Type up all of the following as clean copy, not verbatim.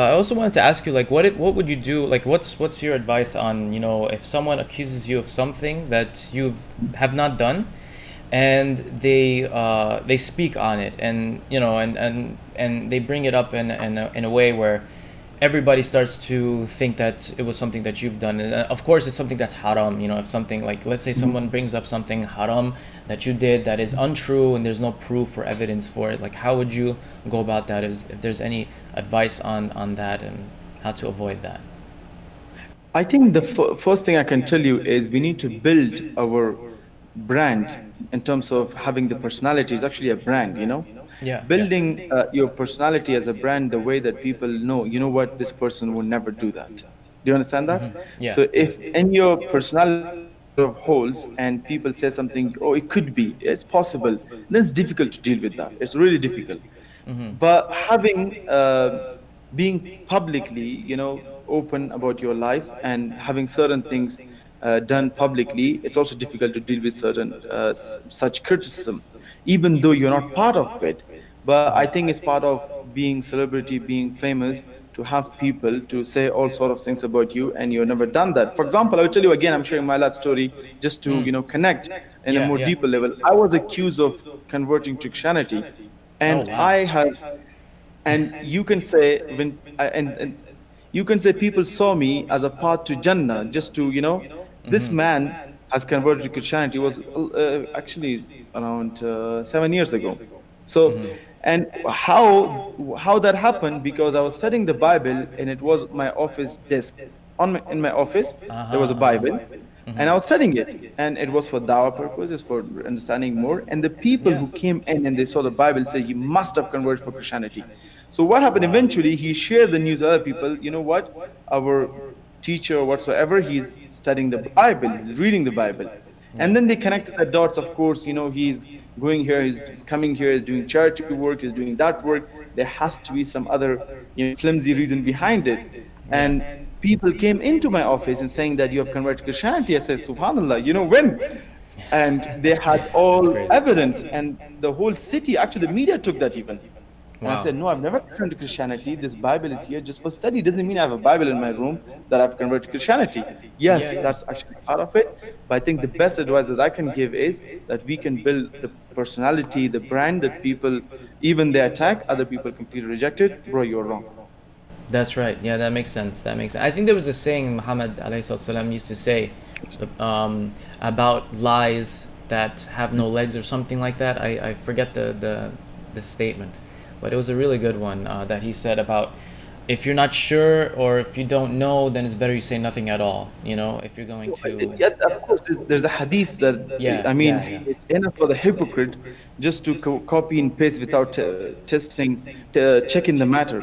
I also wanted to ask you, like, what would you do? Like, what's your advice on, if someone accuses you of something that you have not done, and they speak on it, and and they bring it up in a way where everybody starts to think that it was something that you've done, and of course it's something that's haram. If something, like, let's say someone brings up something haram that you did that is untrue and there's no proof or evidence for it, like, how would you go about that? Is if there's any advice on that and how to avoid that? I think the first thing I can tell you is we need to build our brand in terms of having the personality is actually a brand, Yeah, yeah. building your personality as a brand the way that people know, you know what, this person would never do that. Do you understand that? Yeah, So yeah. if in your personality there are a lot of holes and people say something, oh, it could be, it's possible, then it's difficult to deal with that. It's really difficult. But having being publicly, open about your life and having certain things done publicly, it's also difficult to deal with certain such criticism, even though you're not part of it. But I think it's part of being celebrity, being famous, to have people to say all sort of things about you, and you've never done that. For example, I will tell you again. I'm sharing my life story just to connect in a Yeah, more yeah. deeper level. I was accused of converting to Christianity, Oh, and wow. I have, and you can say when and you can say people saw me as a path to Jannah, just to this man has converted to Christianity was actually around 7 years ago. So, and how that happened, because I was studying the Bible and it was my office desk. In my office there was a Bible, and I was studying it, and it was for dawah purposes, for understanding more. And the people Yeah. who came in and they saw the Bible said, "You must have converted for Christianity." So what happened Wow. eventually? He shared the news with other people. You know what? Our teacher or whatsoever, he's studying the Bible, he's reading the Bible, Yeah. and then they connected the dots. Of course, he's going here, he's coming here, he's doing charity work, he's doing that work. There has to be some other, flimsy reason behind it, Yeah. and people came into my office and saying that you have converted to Christianity. I said, Subhanallah, when? And they had That's all crazy. evidence, and the whole city, actually, the media took that even. And I Wow. said, no, I've never turned to Christianity. This Bible is here just for study. Doesn't mean I have a Bible in my room that I've converted to Christianity. Yeah, Yes, yeah. that's actually part of it. But I think the best advice that I can give is that we can build the personality, the brand that people, even they attack, other people completely reject it. Bro, you're wrong. That's right. Yeah, that makes sense. That makes sense. I think there was a saying Muhammad alayhi salam used to say, about lies that have no legs or something like that. I forget the statement, but it was a really good one that he said about, if you're not sure or if you don't know, then it's better you say nothing at all. If you're going to. Yet, of course, there's a hadith that, Yeah, I mean, yeah, yeah. it's enough for the hypocrite just to copy and paste without testing, checking the matter.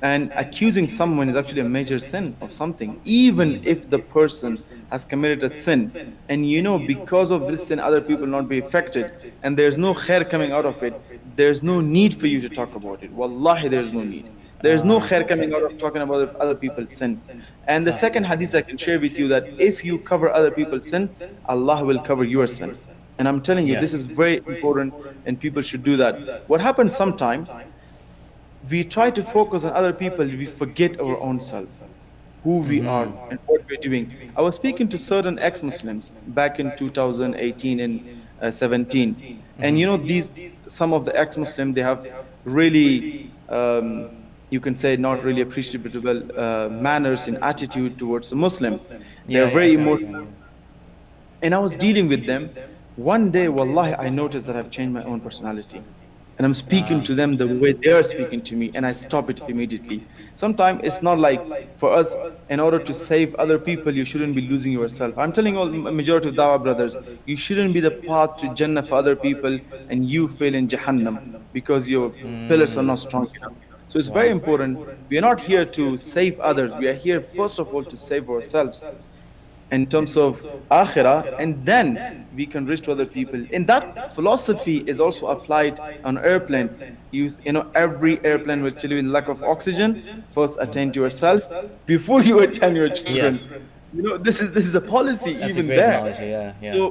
And accusing someone is actually a major sin of something, even if the person has committed a sin. And because of this sin, other people will not be affected, and there's no khair coming out of it. There's no need for you to talk about it. Wallahi, there's no need. There's no khair coming out of talking about other people's sin. And the صح. second hadith I can share with you, that if you cover other people's sin, Allah will cover your sin. And I'm telling you, Yeah. this is very important, and people should do that. What happens sometimes, we try to focus on other people, we forget our own self, who we are and what we're doing. I was speaking to certain ex-Muslims back in 2018 and 17, and these some of the ex-Muslim, they have really, you can say, not really appreciable manners and attitude towards a Muslim. They Yeah, are yeah, I very can emotional, understand. and I was dealing with them. One day, wallahi, I noticed that I've changed my own personality. And I'm speaking to them the way they're speaking to me, and I stop it immediately. Sometimes it's not like, for us, in order to save other people, you shouldn't be losing yourself. I'm telling all majority of Dawah brothers, you shouldn't be the path to Jannah for other people, and you fail in Jahannam because your pillars are not strong enough. So it's very Wow. important. We are not here to save others. We are here, first of all, to save ourselves in terms of akhirah, and then we can reach to other people. And that philosophy is also applied on airplane. Every airplane will tell you, in lack of oxygen, first attend to yourself before you attend your Yeah. children. This is a policy That's a even great there. analogy. Yeah, yeah. So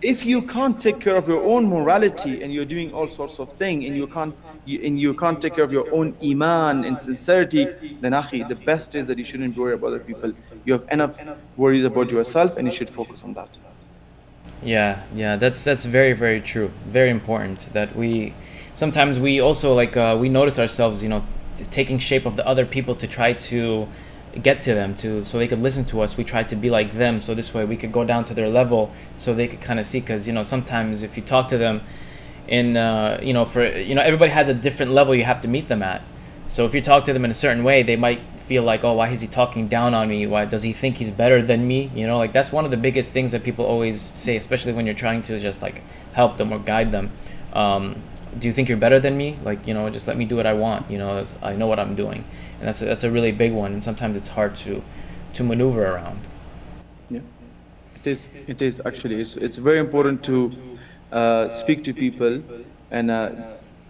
if you can't take care of your own morality and you're doing all sorts of things and you can't take care of your own iman and sincerity, then akhi, the best is that you shouldn't worry about other people. You have enough worries about yourself and you should focus on that. Yeah, yeah, that's very very true. Very important that we sometimes we also like we notice ourselves, you know, taking shape of the other people to try to get to them to so they could listen to us. We try to be like them so this way we could go down to their level so they could kind of see, because you know sometimes if you talk to them in you know, for you know, everybody has a different level you have to meet them at. So if you talk to them in a certain way, they might feel like, oh, why is he talking down on me? Why does he think he's better than me? You know, like that's one of the biggest things that people always say, especially when you're trying to just like help them or guide them. Do you think you're better than me? Like, you know, just let me do what I want. You know, I know what I'm doing, and that's a really big one. And sometimes it's hard to maneuver around. Yeah, it is actually, it's very important to speak to people and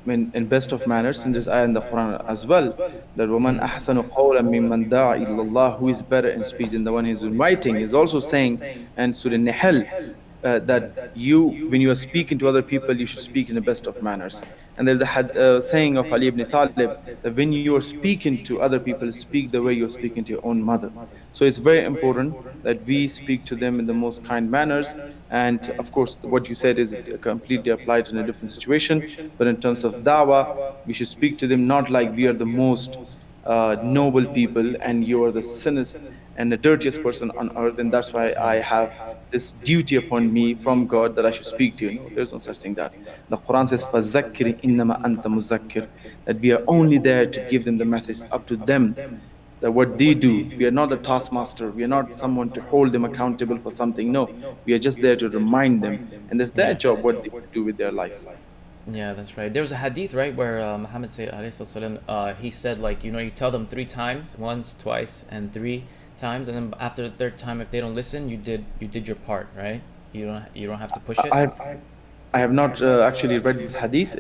in best of manners. And there's ayah in the Quran as well that woman ahsanu qawlan mimman da'a ila Allah, who is better in speech than the one who is in writing, is also saying, and Surah Nahl, that you, when you are speaking to other people, you should speak in the best of manners. And there's a saying of Ali ibn Talib that when you are speaking to other people, speak the way you're speaking to your own mother. So it's very important that we speak to them in the most kind manners. And of course, what you said is completely applied in a different situation. But in terms of dawah, we should speak to them not like we are the most noble people and you are the sinners and the dirtiest person on earth, and that's why I have this duty upon me from God that I should speak to you. No, there's no such thing. That the Quran says, فَذَكِّرْ إِنَّمَا أَنْتَ مُذَكِّرْ, that we are only there to give them the message, up to them, that what they do. We are not a taskmaster. We are not someone to hold them accountable for something. No, we are just there to remind them, and that's their Yeah. job, what they do with their life. Yeah, that's right. There was a hadith, right, where Muhammad said, he said, like, you know, you tell them three times, once, twice, and three times, and then after the third time, if they don't listen, you did your part, right? You don't have to push it. I have I have not actually read this hadith.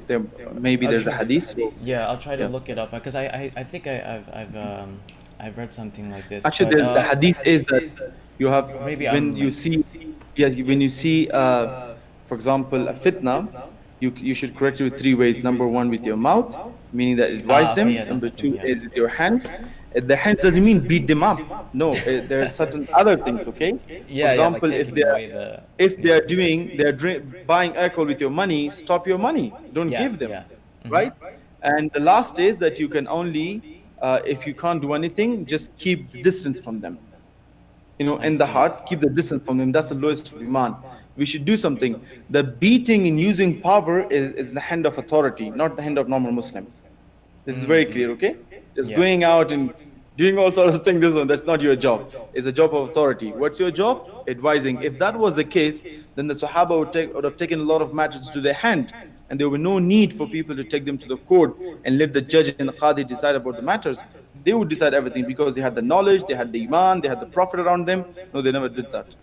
There, maybe I'll there's a try. hadith. So, Yeah, I'll try to yeah. look it up because I think I've read something like this, Actually, but the hadith is that you have, maybe when I'm you like, see, yes, when you see, for example, a fitna, you should correct it with three ways. Number one, with your mouth, meaning that advise okay, them. yeah, Number definitely, two yeah. is with your hands. The hands doesn't mean beat them up. No, there are certain other things. Okay, for Yeah, yeah, like example, if taking they are away the, if they yeah, are doing they're buying alcohol with your money, stop your money. Don't yeah, give them, yeah. Mm-hmm. right? And the last is that you can only, if you can't do anything, just keep the distance from them. I In the see. heart, keep the distance from them. That's the lowest of iman. We should do something. The beating and using power is the hand of authority, not the hand of normal Muslim. This is very Mm-hmm. clear, okay? Just Yeah. going out and doing all sorts of things, that's not your job. It's a job of authority. What's your job? Advising. If that was the case, then the Sahaba would have taken a lot of matters to their hand, and there would be no need for people to take them to the court and let the judge and the qadi decide about the matters. They would decide everything because they had the knowledge, they had the iman, they had the prophet around them. No, they never did that.